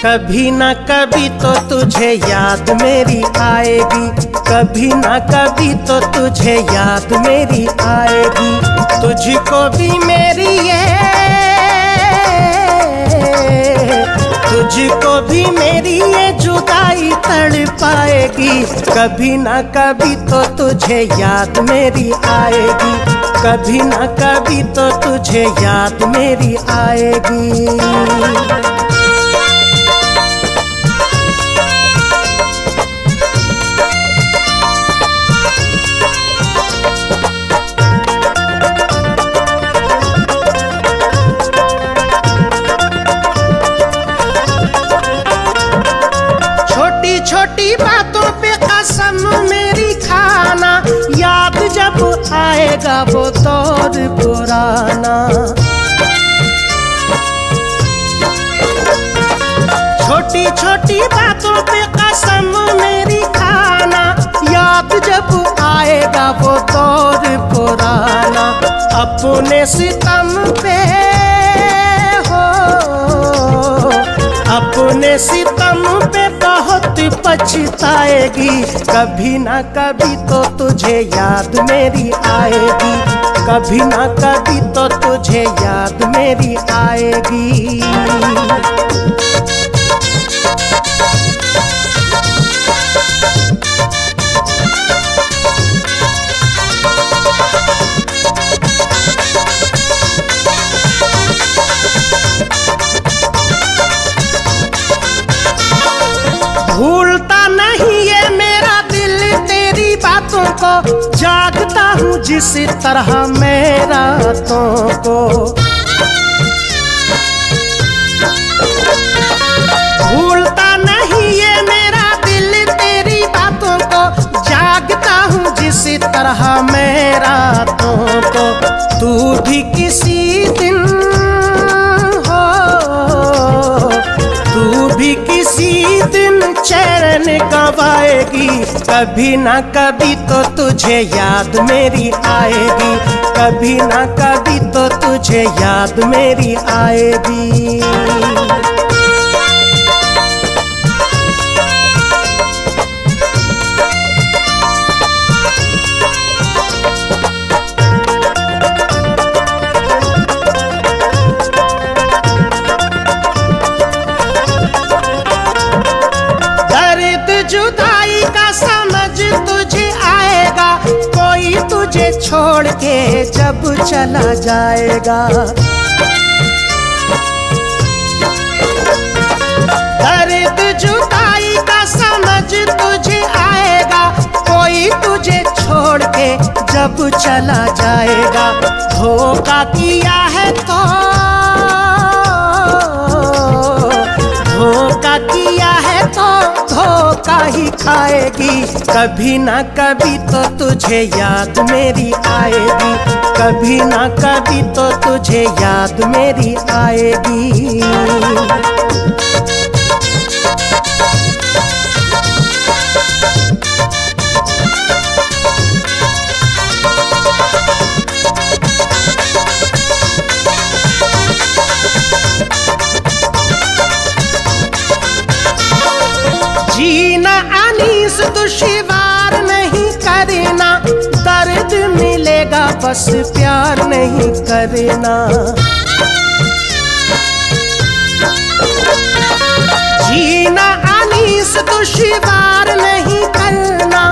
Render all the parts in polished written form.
कभी ना कभी तो तुझे याद मेरी आएगी, कभी ना कभी तो तुझे याद मेरी आएगी। तुझको भी मेरी तुझको भी मेरी ये जुदाई तड़पाएगी। कभी ना कभी तो तुझे याद मेरी आएगी, कभी ना कभी तो तुझे याद मेरी आएगी। छोटी बातों पे कसम मेरी खाना, याद जब आएगा वो दौर पुराना। छोटी छोटी बातों पे कसम मेरी खाना, याद जब आएगा वो दौर पुराना। अपने सितम पे हो, अपने सितम पे बहुत पछताएगी। कभी ना कभी तो तुझे याद मेरी आएगी, कभी ना कभी तो तुझे याद मेरी आएगी। भूलता नहीं ये मेरा दिल तेरी बातों को, जागता हूँ जिस तरह मैं रातों को। भूलता नहीं ये मेरा दिल तेरी बातों को, जागता हूँ जिस तरह मैं रातों को। तू भी किसी दिन हो, तू भी किसी दिन चैन गवाएगी। कभी ना कभी तो तुझे याद मेरी आएगी, कभी ना कभी तो तुझे याद मेरी आएगी। जुदाई का समझ तुझे आएगा, कोई तुझे छोड़ के जब चला जाएगा। दर्द जुदाई का समझ तुझे आएगा, कोई तुझे छोड़ के जब चला जाएगा। धोखा किया है तो, धोखा किया है तो धोखा ही खाएगी। कभी ना कभी तो तुझे याद मेरी आएगी, कभी ना कभी तो तुझे याद मेरी आएगी। जीना अनीस दुश्वार नहीं करना, दर्द मिलेगा बस प्यार नहीं करना। जीना अनीस दुश्वार नहीं करना,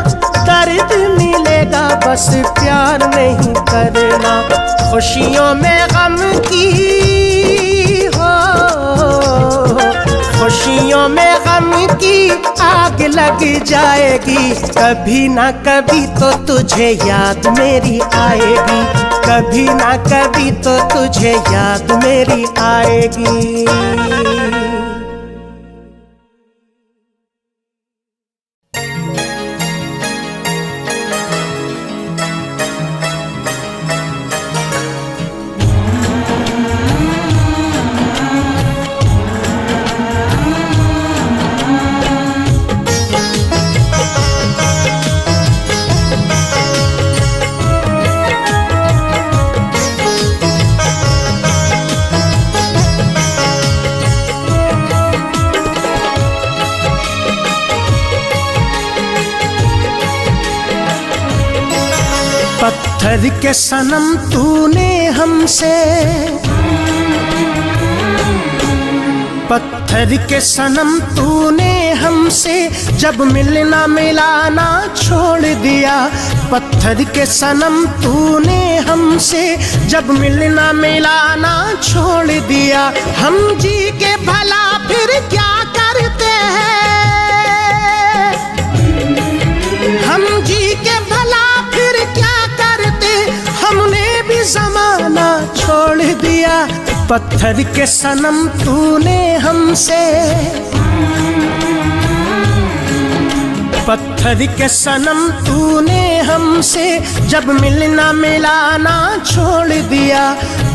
दर्द मिलेगा बस प्यार नहीं करना। खुशियों में गम की हो, खुशियों में गम की आग लग जाएगी। कभी ना कभी तो तुझे याद मेरी आएगी, कभी ना कभी तो तुझे याद मेरी आएगी। पत्थर के सनम तूने हमसे, पत्थर के सनम तूने हमसे जब मिलना मिलाना छोड़ दिया। पत्थर के सनम तूने हमसे जब मिलना मिलाना छोड़ दिया। हम जी के भला फिर क्या करते हैं, हम जी के भला फिर क्या करते, हमने भी जमाना छोड़ दिया। पत्थर के सनम तूने हमसे, पत्थर के सनम तूने हमसे जब मिलना मिलाना छोड़ दिया।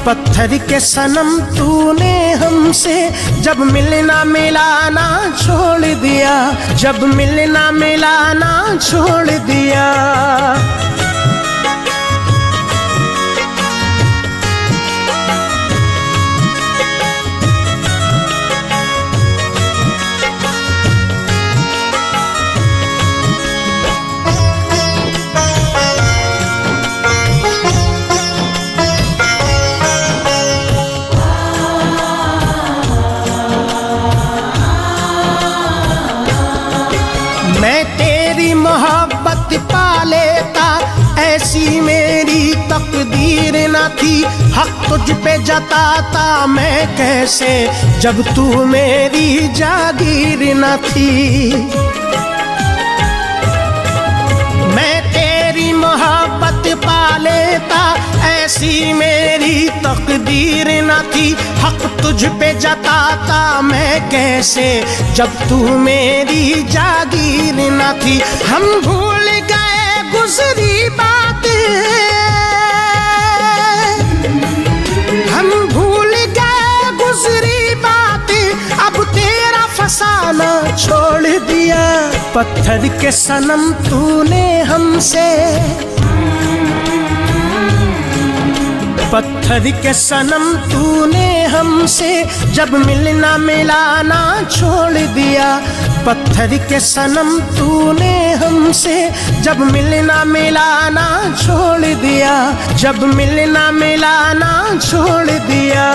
पत्थर के सनम तूने हमसे जब मिलना मिलाना छोड़ दिया, जब मिलना मिलाना छोड़ दिया। मैं तेरी मोहब्बत पा लेता, ऐसी मेरी तकदीर न थी। हक तुझ पे जताता मैं कैसे, जब तू मेरी जागीर न थी। मैं तेरी मोहब्बत पा लेता, ऐसी मेरी तकदीर न थी। हक तुझ पे जताता मैं कैसे, जब तू मेरी जागीर न थी। हम भूल गए गुजरी बातें, हम भूल गए गुजरी बातें, अब तेरा फसाना छोड़ दिया। पत्थर के सनम तूने हमसे, पत्थर के सनम तूने हमसे जब मिलना मिलाना छोड़ दिया। पत्थर के सनम तूने हमसे जब मिलना मिलाना छोड़ दिया, जब मिलना मिलाना छोड़ दिया।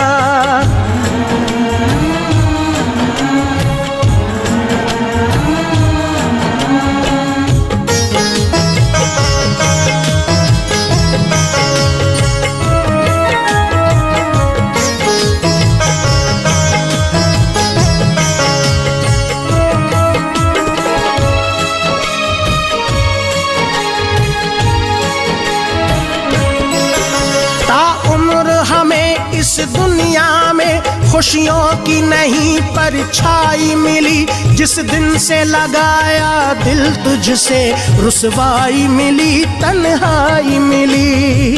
इस दुनिया में खुशियों की नहीं परछाई मिली। जिस दिन से लगाया दिल तुझसे, रुसवाई मिली, तन्हाई मिली।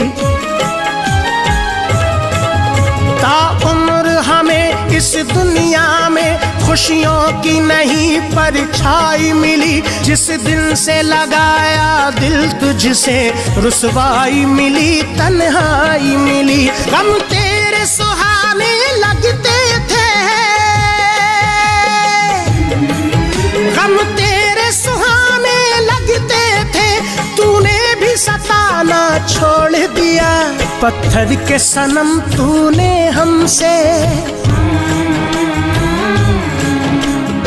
ताउम्र हमें इस दुनिया में खुशियों की नहीं परछाई मिली। जिस दिन से लगाया दिल तुझसे, रुसवाई मिली, तन्हाई मिली। गम तेरे सुहाने लगते थे, गम तेरे सुहाने लगते थे, तूने भी सताना छोड़ दिया। पत्थर के सनम तूने हमसे,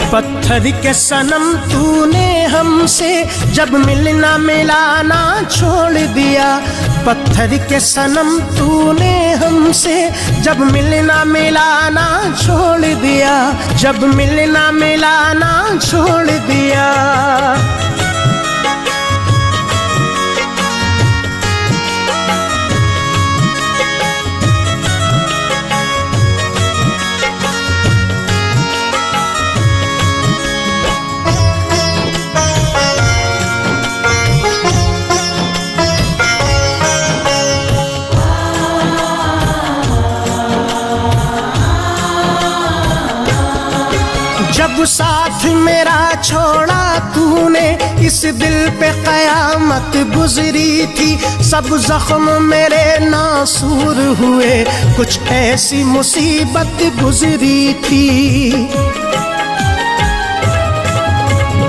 पत्थर के सनम तूने हमसे जब मिलना मिलाना छोड़ दिया। पत्थर के सनम तूने हमसे जब मिलना मिलाना छोड़ दिया, जब मिलना मिलाना छोड़ दिया। जब साथ मेरा छोड़ा तूने, इस दिल पे कयामत गुजरी थी। सब जख्म मेरे नासूर हुए, कुछ ऐसी मुसीबत गुजरी थी।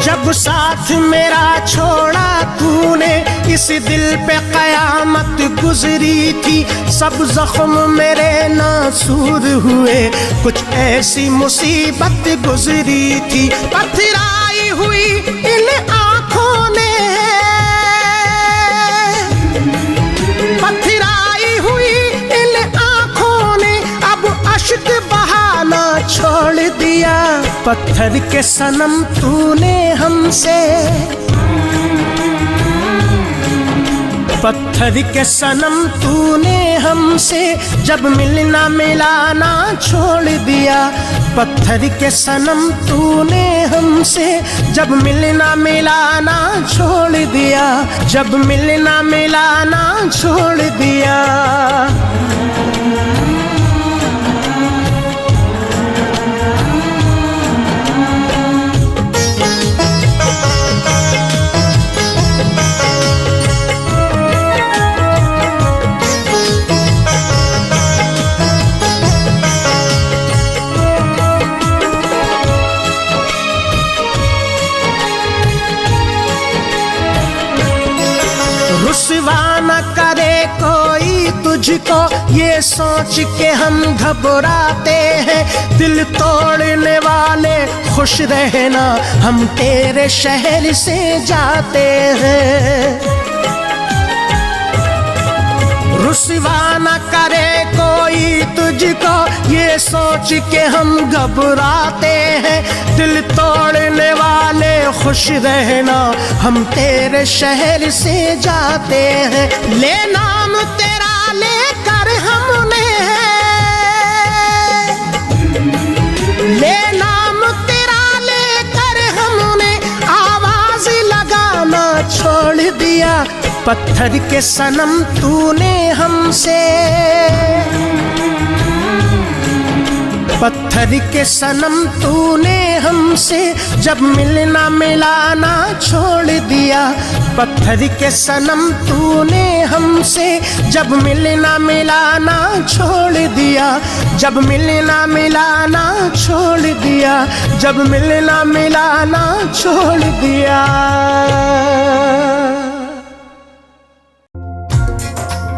जब साथ मेरा छोड़ा तूने, इस दिल पे कयामत गुजरी थी। सब जख्म मेरे नासूर हुए, कुछ ऐसी मुसीबत गुजरी थी। पथराई हुई इन आँखों ने, पथराई हुई इन आँखों ने अब अश्क बहाना छोड़ दिया। पत्थर के सनम तूने हमसे, पत्थर के सनम तूने हमसे जब मिलना मिलाना छोड़ दिया। पत्थर के सनम तूने हमसे जब मिलना मिलाना छोड़ दिया, जब मिलना मिलाना छोड़ दिया। रुसवा न करे कोई तुझको, ये सोच के हम घबराते हैं। दिल तोड़ने वाले खुश रहना, हम तेरे शहर से जाते हैं। रुसवा न करे कोई तुझको, ये सोच के हम घबराते हैं। दिल तोड़ने वाले खुश रहना, हम तेरे शहर से जाते हैं। ले नाम तेरा लेकर हमने, ले नाम तेरा लेकर हमने आवाज लगाना छोड़ दिया। पत्थर के सनम तूने हमसे, पत्थर के सनम तूने हमसे जब मिलना मिलाना छोड़ दिया। पत्थर के सनम तूने हमसे जब मिलना मिलाना छोड़ दिया, जब मिलना मिलाना छोड़ दिया, जब मिलना मिलाना छोड़ दिया।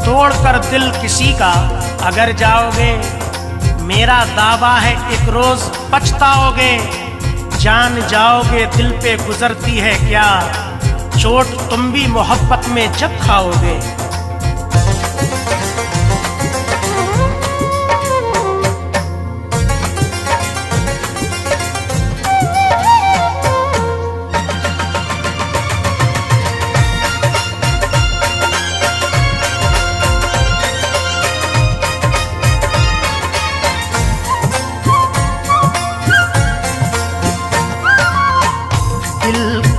तोड़कर दिल किसी का अगर जाओगे, मेरा दावा है एक रोज पछताओगे। जान जाओगे दिल पे गुजरती है क्या, चोट तुम भी मोहब्बत में जब खाओगे।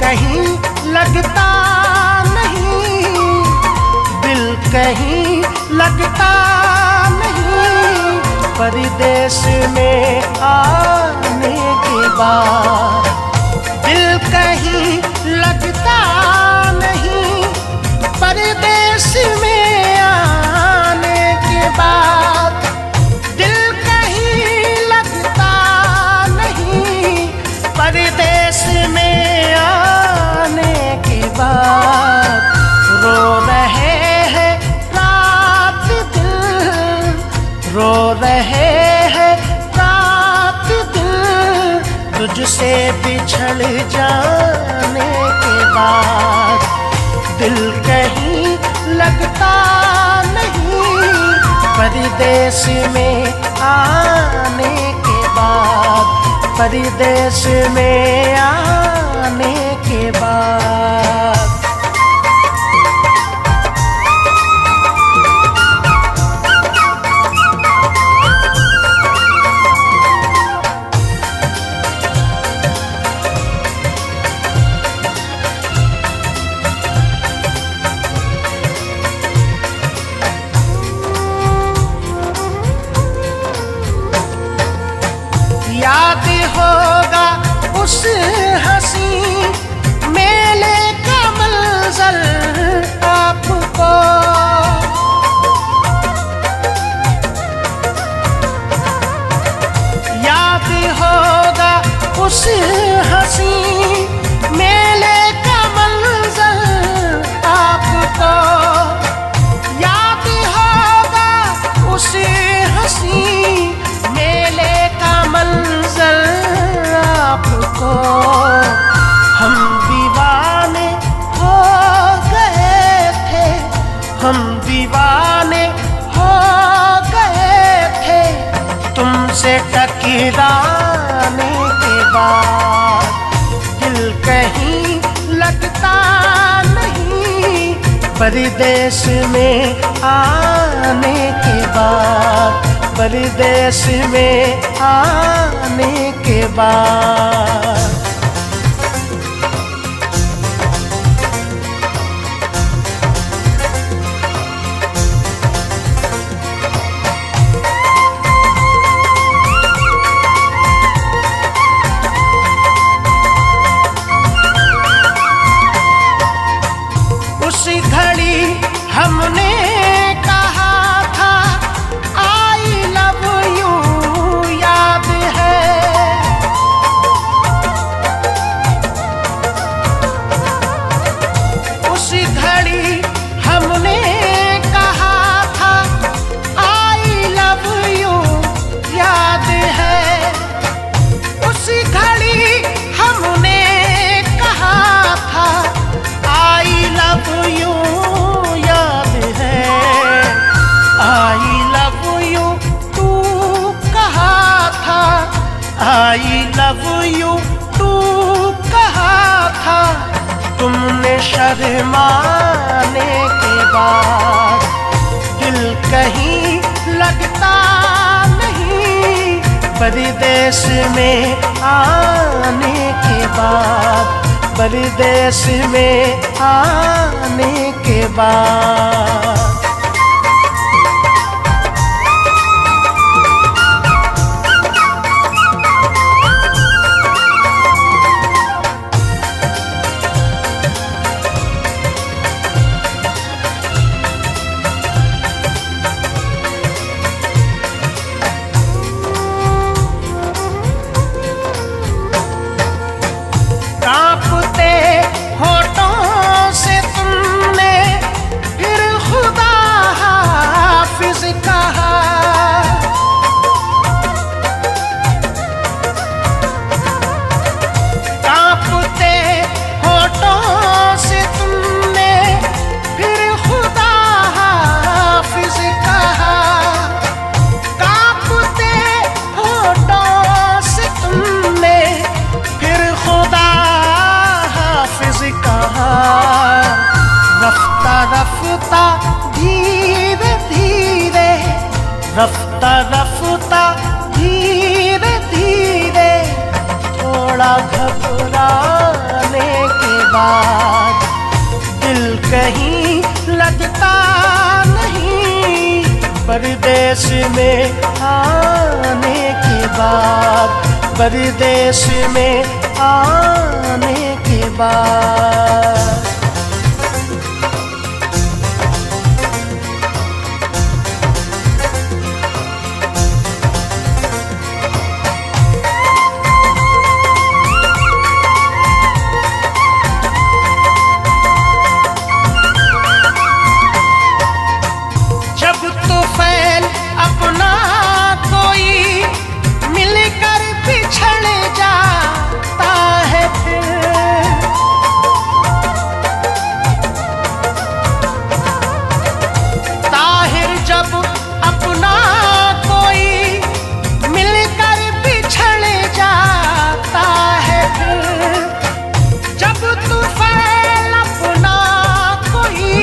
कहीं लगता नहीं, दिल कहीं लगता नहीं, परदेश में आने के बाद। दिल कहीं लगता नहीं, परदेश में आने के बाद। दिल कहीं लगता नहीं, परदेश में रो रहे हैं रात दिन, रो रहे हैं रात दिन, तुझसे बिछड़ जाने के बाद। दिल कहीं लगता नहीं, परदेश में आने के बाद, परदेश में आने के बाद। याद होगा उस हंसी मेले का मंजर आपको, याद होगा उस हंसी को। हम दीवाने हो गए थे, हम दीवाने हो गए थे तुमसे टकराने के बाद। दिल कहीं लगता नहीं परदेश में आने के बाद, परदेश में आने के बाद। उसी घड़ी हमने कहा था आई लव यू, याद है। उसी घड़ी हमने कहा था आई लव यू, याद है। उसी घड़ी हमने कहा था आई लव यू, याद है। आई लव यू तू कहा था, आई लव यू तू कहा था तुमने शर्माने के बाद। दिल कहीं लगता नहीं परदेश में आने के बाद, परदेश में आने के बाद। कांपते होठों से तुमने फिर खुदा हाफिज कहा। कांपते होठों से तुमने फिर खुदा हाफिज कहा। कांपते होठों से तुमने फिर खुदा कहा। रफ्ता रफ्ता धीरे धीरे, रफ्ता रफ्ता धीरे धीरे थोड़ा घबराने के बाद। दिल कहीं लगता नहीं परदेश में आने के बाद, परदेश में आने के बाद। जब तूफान अपना कोई मिलकर बिछड़ जाता है फिर, ताहिर जब अपना कोई मिलकर बिछड़ जाता है फिर। जब तूफान अपना कोई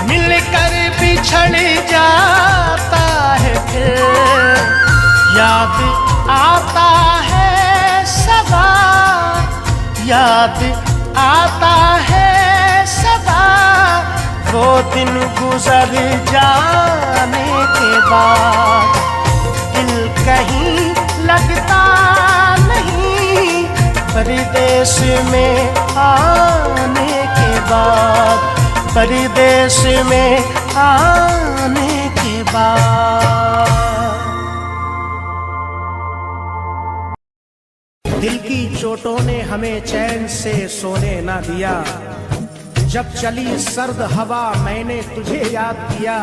मिलकर बिछड़ जाता है फिर, याद आता है सदा, याद आता है सदा वो दिन गुजर जाने के बाद। दिल कहीं लगता नहीं परदेश में आने के बाद, परदेश में आने के बाद। दिल की चोटों ने हमें चैन से सोने ना दिया। जब चली सर्द हवा मैंने तुझे याद किया।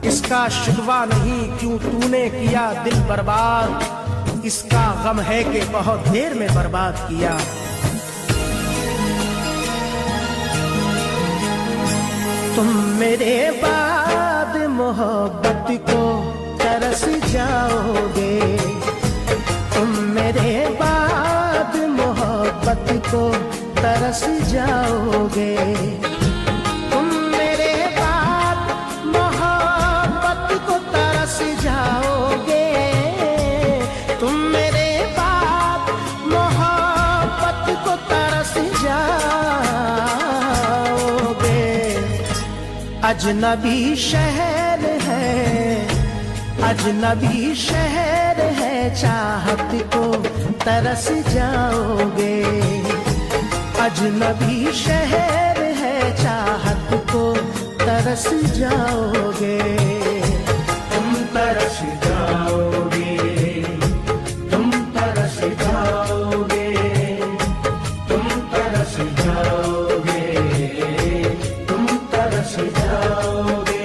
इसका शिकवा नहीं क्यों तूने किया दिल बर्बाद। इसका गम है कि बहुत देर में बर्बाद किया। तुम मेरे बाद मोहब्बत को तरस जाओगे, तुम मेरे बाद मोहब्बत को तरस जाओगे, तुम मेरे बाद मोहब्बत को तरस जाओगे, तुम मेरे बाद मोहब्बत को तरस जाओगे। अजनबी शहर है, अजनबी शहर है, चाहत को तरस जाओगे, अजनबी शहर है, चाहत को तरस जाओगे, तुम तरस जाओगे, तुम तरस जाओगे, तुम तरस जाओगे, तुम तरस जाओगे।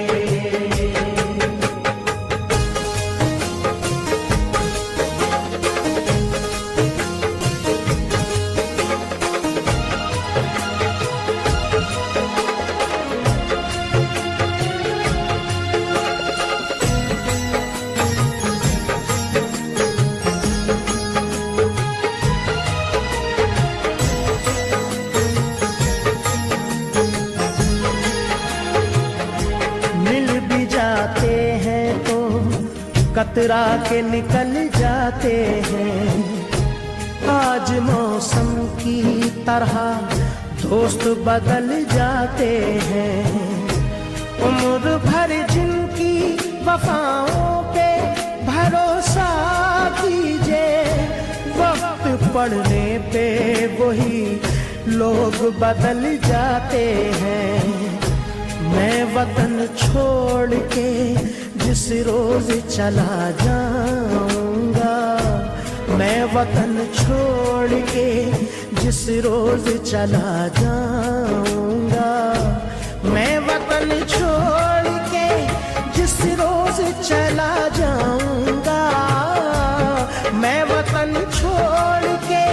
कतरा के निकल जाते हैं, आज मौसम की तरह दोस्त बदल जाते हैं, उम्र भर जिनकी वफाओं पे भरोसा कीजिए, वक्त पड़ने पे वही लोग बदल जाते हैं। मैं वतन छोड़ के जिस रोज चला जाऊंगा, मैं वतन छोड़ के जिस रोज चला जाऊंगा, मैं वतन छोड़ के जिस रोज चला जाऊंगा, मैं वतन छोड़ के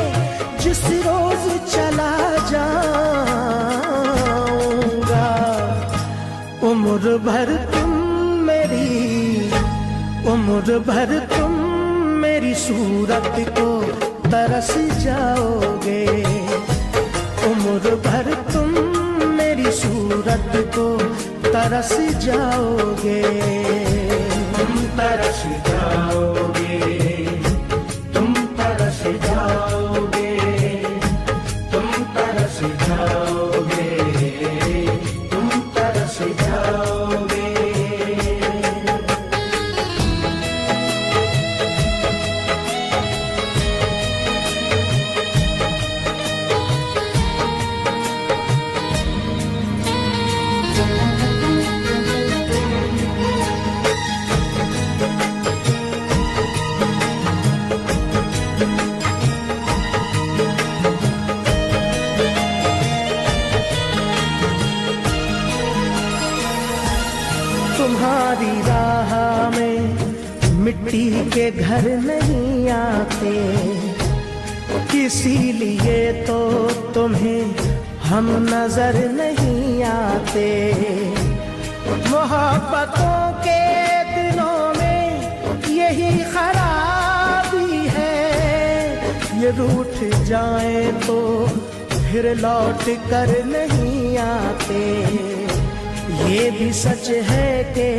जिस रोज चला जाऊंगा, उम्र भर तुम मेरी, उम्र भर तुम मेरी सूरत को तरस जाओगे, उम्र भर तुम मेरी सूरत को तरस जाओगे, तुम तरस जाओगे, तुम तरस जाओगे, तुम तरस जाओगे, तुम तरस जाओगे। तुम्हारी राह में मिट्टी के घर नहीं आते, इसीलिए तो तुम्हें हम नजर नहीं आते। मोहब्बतों के दिनों में यही खराबी है, ये रूठ जाए तो फिर लौट कर नहीं आते। ये भी सच है कि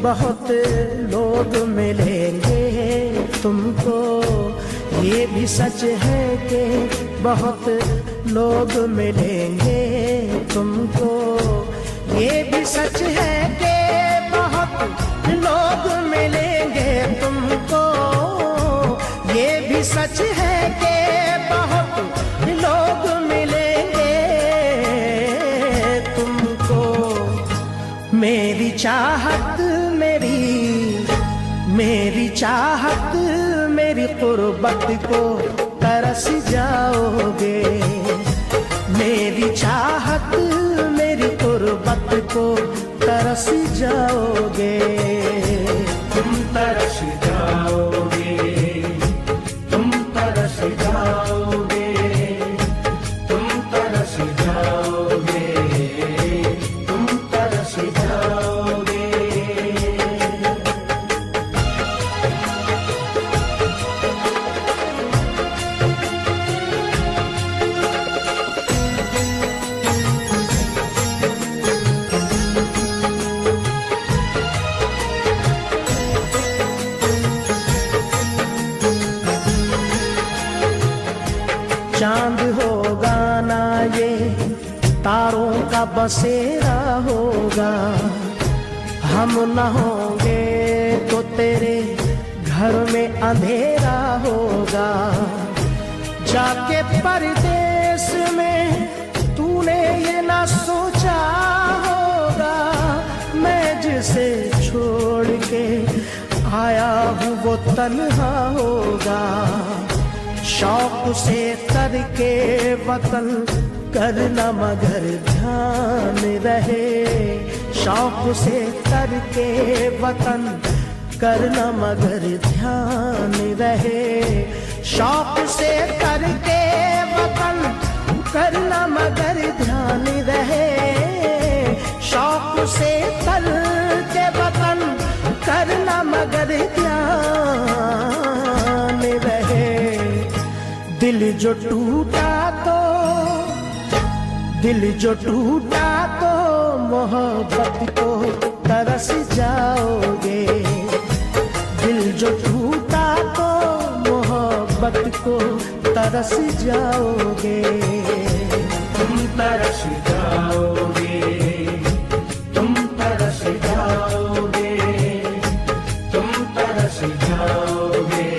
बहुत लोग मिलेंगे तुमको, ये भी सच है कि बहुत लोग मिलेंगे तुमको, ये भी सच है कि बहुत लोग मिलेंगे तुमको, ये भी सच है कि बहुत लोग मिलेंगे तुमको। मेरी चाहत मेरी चाहत मेरी कुर्बत को तरस जाओगे, मेरी चाहत मेरी कुर्बत को तरस जाओगे, तुम तरस जाओगे, चांद होगा ना ये तारों का बसेरा होगा, हम न होंगे तो तेरे घर में अंधेरा होगा। जाके परदेश में तूने ये ना सोचा होगा, मैं जिसे छोड़ के आया हूँ वो तन्हा होगा। शौक से करके वतन करना मगर ध्यान रहे, शौक से करके वतन करना मगर ध्यान रहे। शौक से करके वतन करना मगर ध्यान रहे, शौक से करके वतन करना मगर ध्यान रहे। दिल जो टूटा तो मोहब्बत को तरस जाओगे। दिल जो टूटा तो मोहब्बत को तरस जाओगे। तुम तरस जाओगे, तुम तरस जाओगे, तुम तरस जाओगे,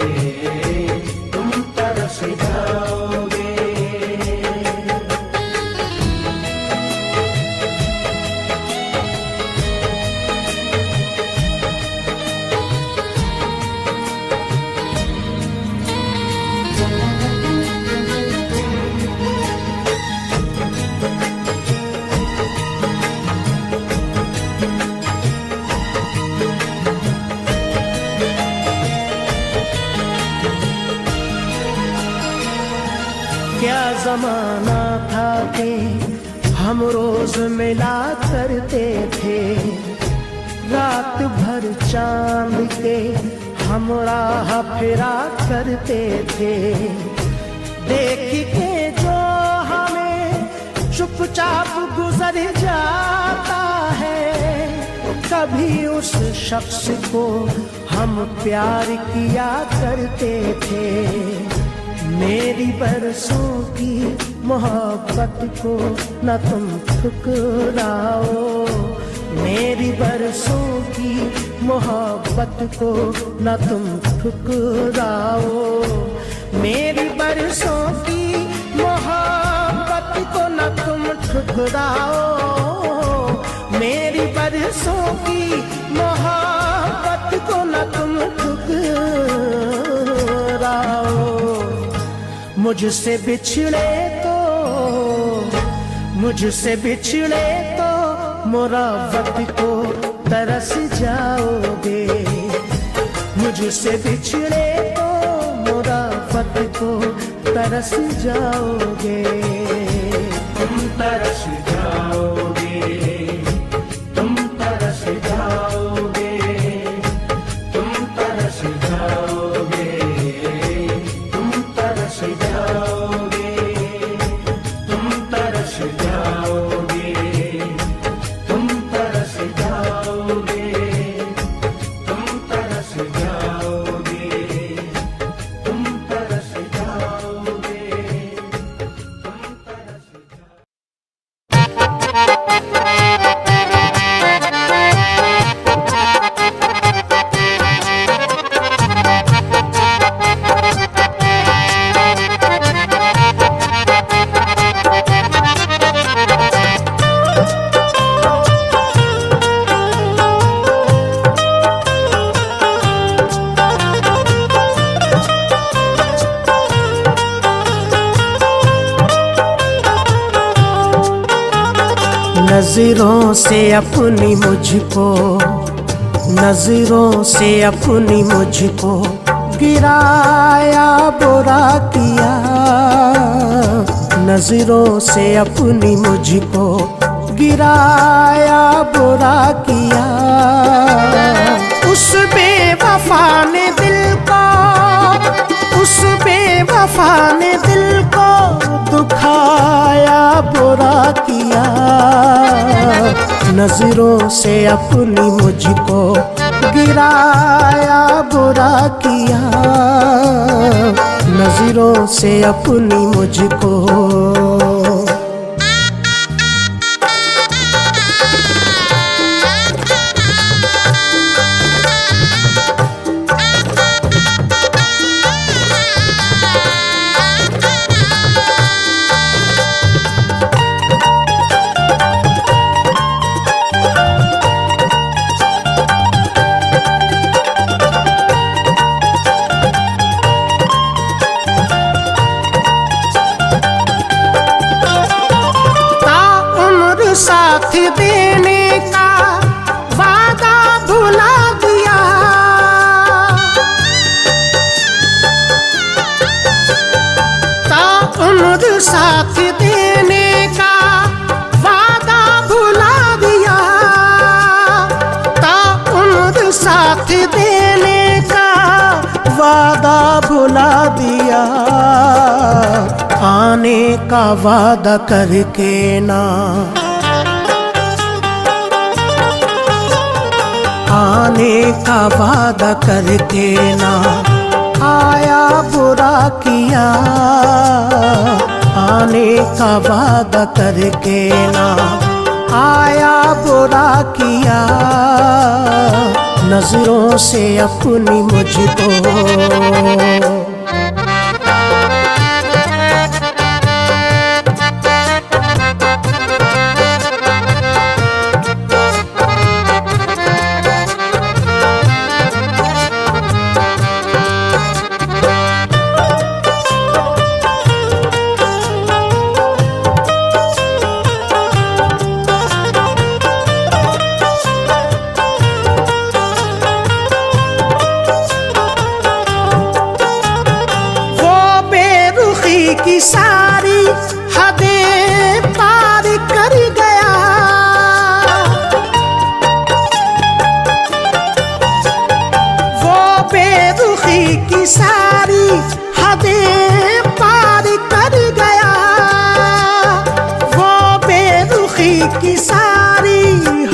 तुम तरस जाओगे। क्या जमाना था कि हम रोज मिला करते थे, रात भर चांद के हम राह फिरा करते थे। देख के जो हमें चुपचाप गुजर जाता है, कभी उस शख्स को हम प्यार किया करते थे। मेरी बरसों की मोहब्बत को न तुम ठुकराओ, मेरी बरसों की मोहब्बत को न तुम ठुकराओ। मेरी बरसों की मोहब्बत को न तुम ठुकराओ, मेरी बरसों की मोहब्बत को न तुम ठुकराओ। मुझसे बिछड़े तो मोहब्बत को तरस जाओगे। मुझसे बिछड़े तो मोहब्बत को तरस जाओगे। तुम तरस जाओगे, तुम तरस जाओगे, तुम तरस जाओगे, तुम तरस जाओगे, तुम तरस जाओगे, तुम तरस जाओगे, तुम तरस जाओगे, तुम तरस जाओगे, नजरों से अपनी मुझको, नजरों से अपनी मुझको गिराया बुरा किया, नजरों से अपनी मुझको गिराया बुरा किया। उस बेवफा ने दिल को, उस बेवफा ने दिल को दुखाया बुरा किया। नजरों से अपनी मुझको गिराया बुरा किया, नजरों नजरों से अपनी मुझको। साथ देने का वादा भुला दिया, ताउम्र साथ देने का वादा भुला दिया, ताउम्र साथ देने का वादा भुला दिया। आने का वादा करके ना, आने का वादा करके ना आया बुरा किया, आने का वादा करके ना आया बुरा किया। नजरों से अपनी मुझको। की सारी हदें पार कर गया, वो बेरुखी की सारी हदें पार कर गया, वो बेरुखी की सारी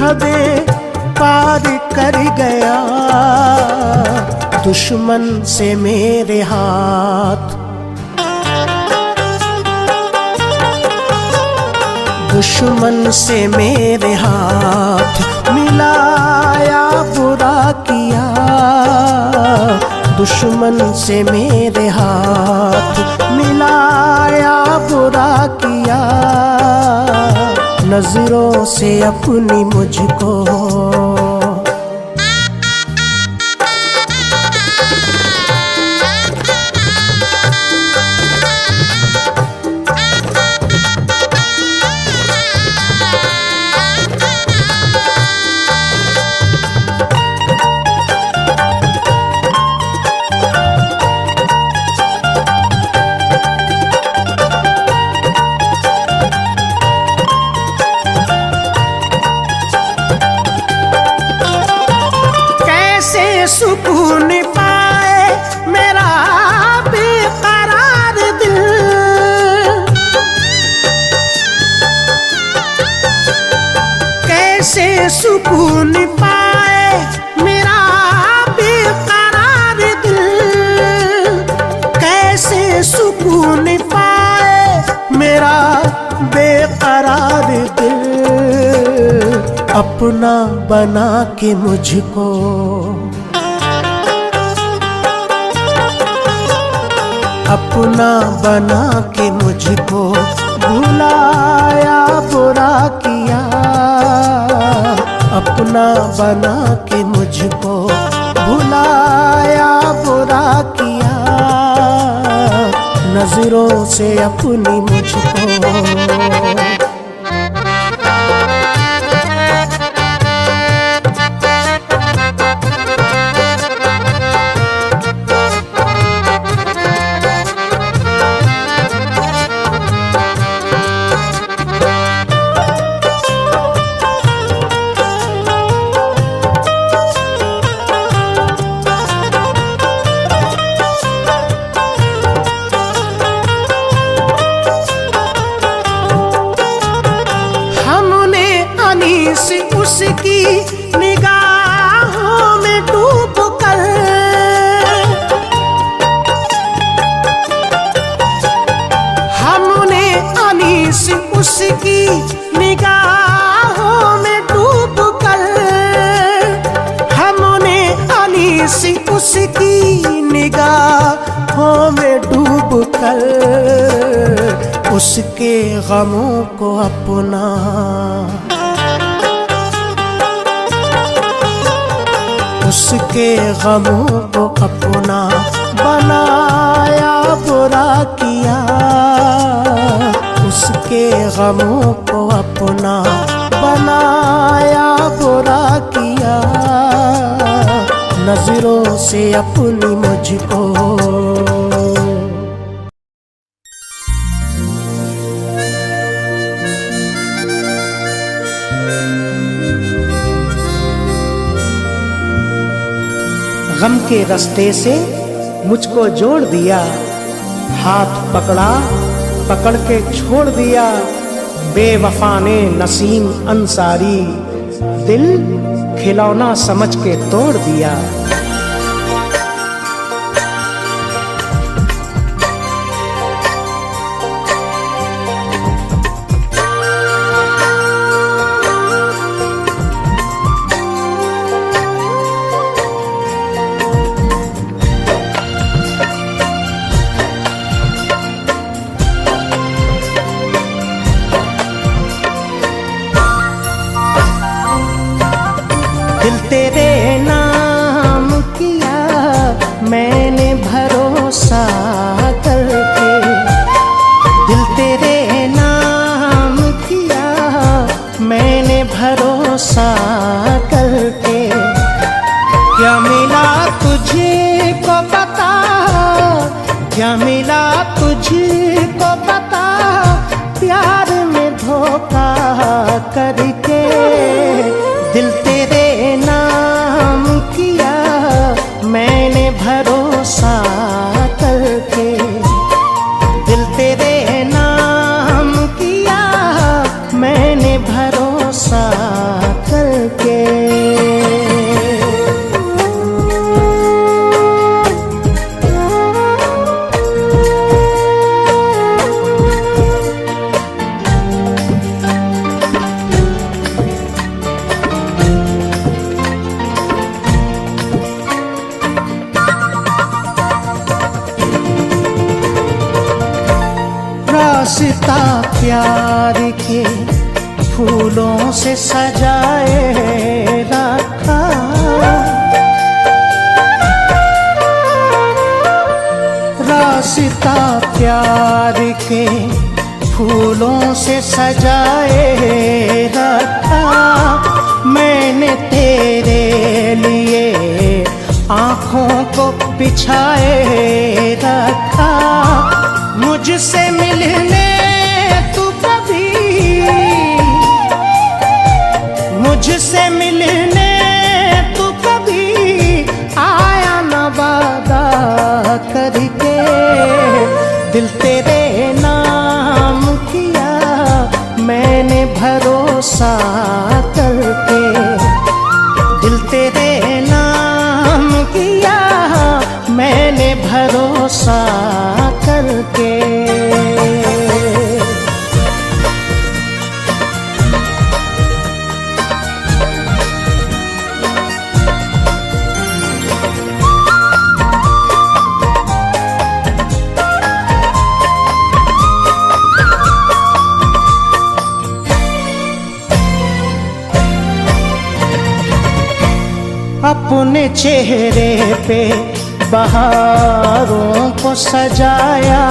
हदें पार कर गया। दुश्मन से मेरे हाथ, दुश्मन से मेरे हाथ मिलाया बुरा किया, दुश्मन से मेरे हाथ मिलाया बुरा किया। नजरों से अपनी मुझको। सुकून पाए मेरा बेकरार दिल, कैसे सुकून पाए मेरा बेकरार दिल, कैसे सुकून पाए मेरा बेकरार दिल। अपना बना के मुझको, अपना बना के मुझको भुलाया बुरा किया, अपना बना के मुझको भुलाया बुरा किया। नजरों से अपनी मुझको। उसकी निगाहों में डूब कर उसकी निगाहों में डूब कर, हमने अनीसी उसकी निगाहों में डूब कर, उसके गमों को अपना उसके गमों को अपना बनाया, बुरा किया उसके गमों को अपना बनाया, बुरा किया नजरों से अपनी मुझको। गम के रास्ते से मुझको जोड़ दिया, हाथ पकड़ा पकड़ के छोड़ दिया, बेवफा ने नसीम अंसारी दिल खिलौना समझ के तोड़ दिया। दिल तेरे नाम किया मैंने भरोसा करके, दिल तेरे नाम किया मैंने भरोसा करके। क्या मिला तुझको बता, क्या मिला तुझको बता, प्यार में धोखा करके। दिल तेरे नाम किया मैंने भरोसा करके, दिल तेरे नाम किया मैंने भरोसा करके। रास्ता प्यार के फूलों से सजाए रखा, रास्ता प्यार के फूलों से सजाए रखा। मैंने तेरे लिए आँखों को बिछाए रखा, मुझसे मिलने तू कभी, मुझसे मिलने तू कभी आया न वादा करके। दिल तेरे नाम किया मैंने भरोसा करके, दिल तेरे नाम किया मैंने भरोसा करके। अपने चेहरे पे बहारों को सजाया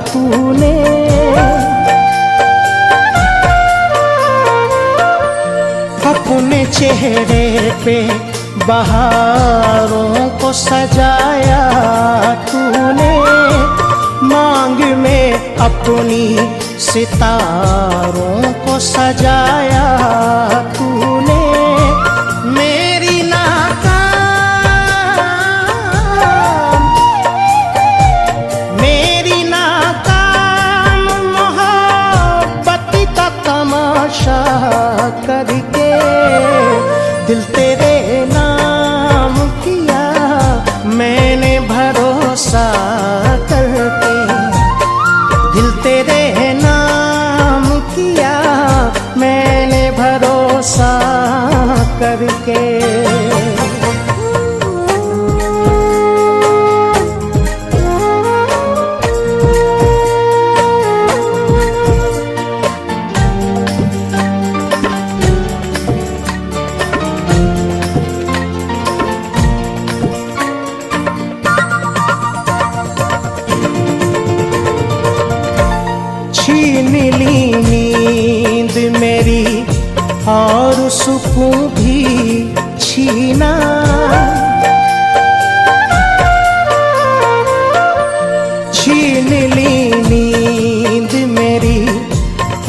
तूने, अपने चेहरे पे बहारों को सजाया तूने। मांग में अपनी सितारों को सजाया तूने। मेरी नाकाम मोहब्बत का तमाशा करके। दिल तेरे नाम किया मैंने भरोसा करके, दिल तेरे नाम छीन ली नींद मेरी और सुकून भी छीना। छीन ली नींद मेरी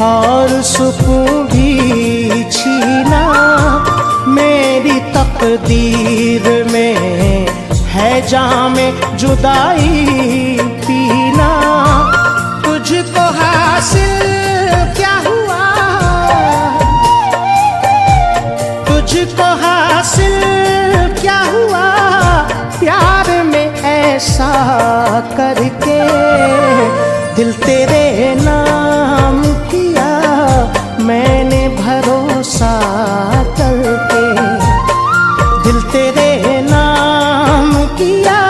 और सुकून भी छीना। मेरी तकदीर में है जामे जुदाई पीना। तुझको हासिल क्या हुआ, तुझको हासिल क्या हुआ प्यार में ऐसा करके। दिल तेरे नाम किया मैंने भरोसा करके। दिल तेरे नाम किया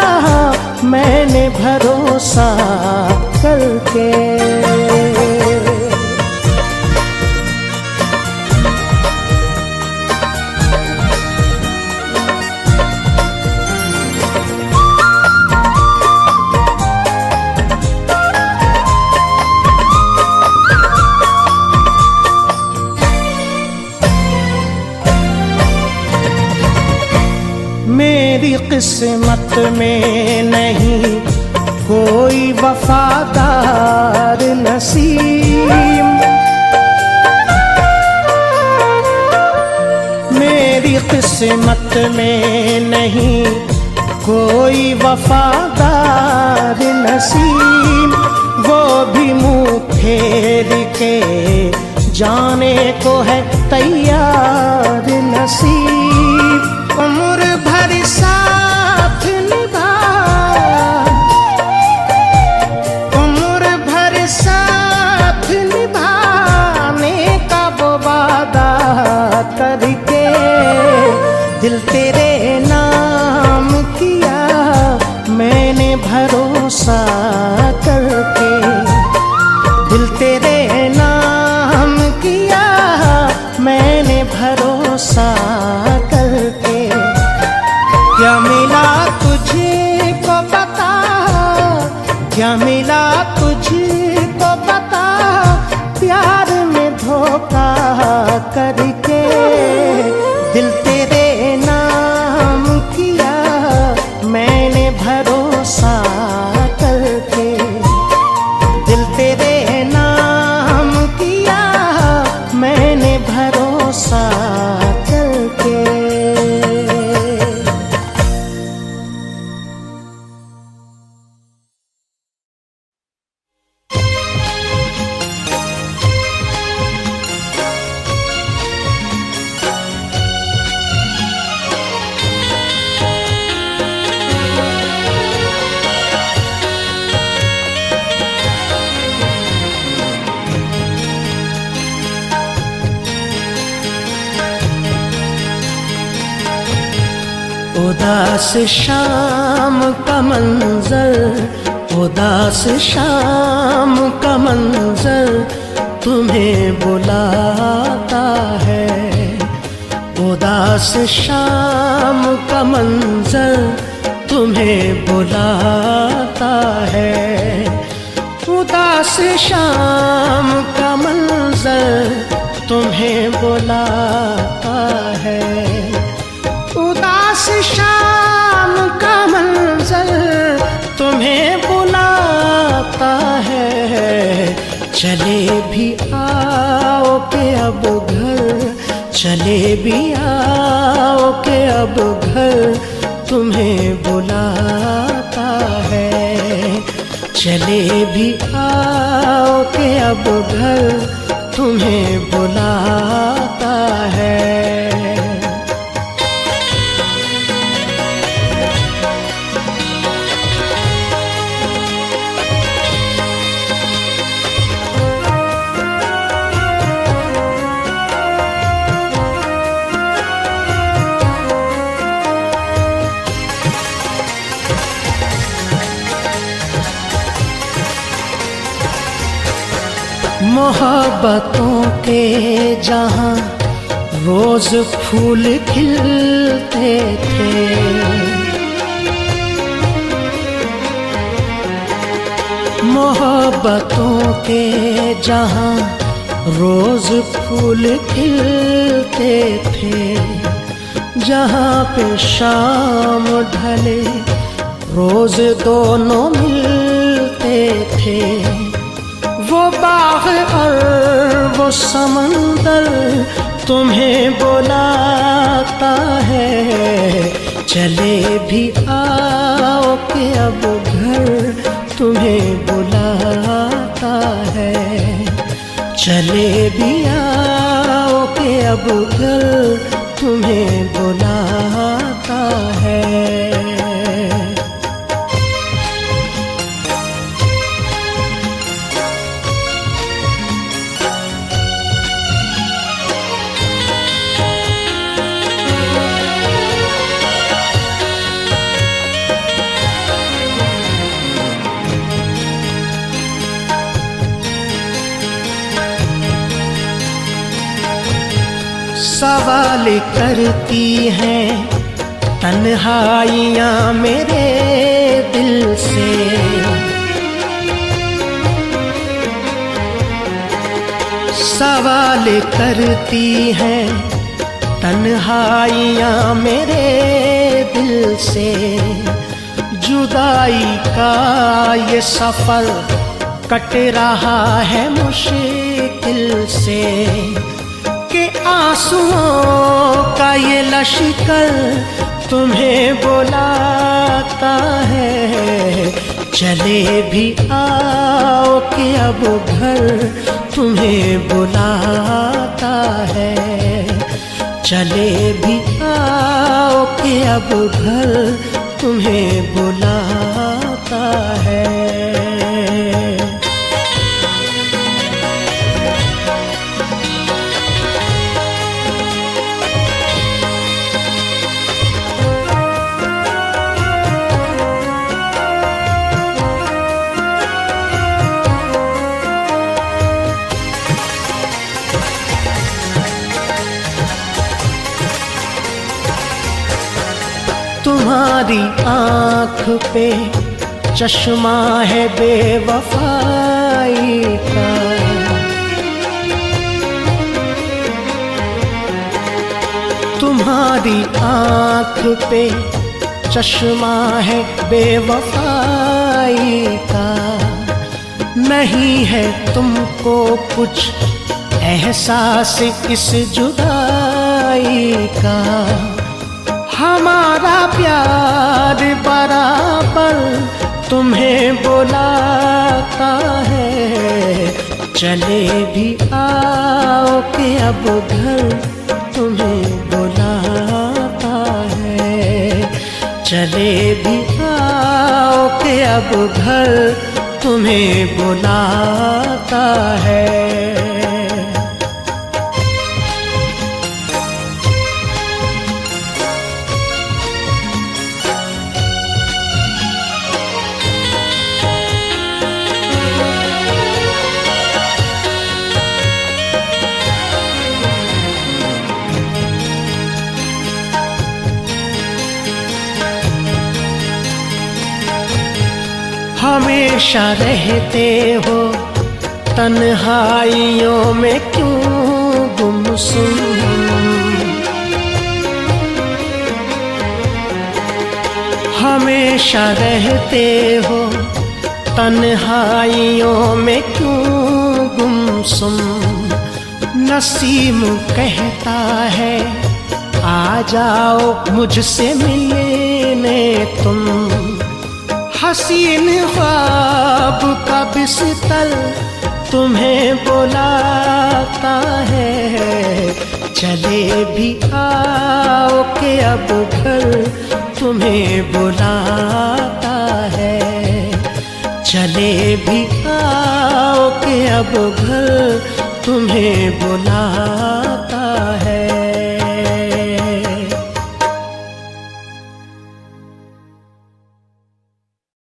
मैंने भरोसा करके। मेरी किस्मत में नहीं कोई वफादार नसीब। मेरी किस्मत में नहीं कोई वफादार नसीब। वो भी मुँह फेर के जाने को है तैयार नसीब। उम्र भर साथ निभा, उम्र भर साथ निभाने का वो वादा करके। दिल तेरे नाम किया मैंने भरोसा करके। दिल तेरे नाम किया मैंने भरोसा करके। क्या मिला तुझको बता, क्या मिला तुझको बता प्यार में धोखा करके। दिल तेरे नाम किया मैंने भरोसा करके। दिल तेरे नाम किया मैंने भरोसा करके। उदास शाम का मंजर, उदास शाम का मंजर तुम्हें बुलाता है। उदास शाम का मंजर तुम्हें बुलाता है। उदास शाम का मंजर तुम्हें बुलाता है। उदास शाम का मंजर तुम्हें बुलाता है। चले भी आओ के अब घर, चले भी आओ के अब घर तुम्हें बुलाता है। चले भी आओ के अब घर तुम्हें बुलाता है। मोहब्बतों के जहां रोज फूल खिलते थे, मोहब्बतों के जहां रोज फूल खिलते थे, जहां पे शाम ढले रोज दोनों मिलते थे। वो बाग और वो समंदर तुम्हें बुलाता है, चले भी आओ कि अब घर तुम्हें बुलाता है। चले भी आओ कि अब घर तुम्हें बुलाता है। सवाल करती हैं तन्हाइयाँ मेरे दिल से, सवाल करती हैं तन्हाइयाँ मेरे दिल से। जुदाई का ये सफर कट रहा है मुश्किल से, कि आंसुओं का ये लश्कर तुम्हें बुलाता है। चले भी आओ कि अब घर तुम्हें बुलाता है। चले भी आओ कि अब घर तुम्हें बुलाता है। तुम्हारी आँख पे चश्मा है बेवफाई का, तुम्हारी आँख पे चश्मा है बेवफाई का। नहीं है तुमको कुछ एहसास इस जुदाई का। हमारा प्यार बराबर तुम्हें बुलाता है। चले भी आओ कि अब घर तुम्हें बुलाता है। चले भी आओ कि अब घर तुम्हें बुलाता है। हमेशा रहते हो तन्हाइयों में क्यों गुमसुम, हमेशा रहते हो तन्हाइयों में क्यों गुमसुम। नसीम कहता है आ जाओ मुझसे मिलने तुम। हसीन ख्वाब का बिस्तर तुम्हें बुलाता है। चले भी आओ कि अब घर तुम्हें बुलाता है। चले भी आओ कि अब घर तुम्हें बुलाता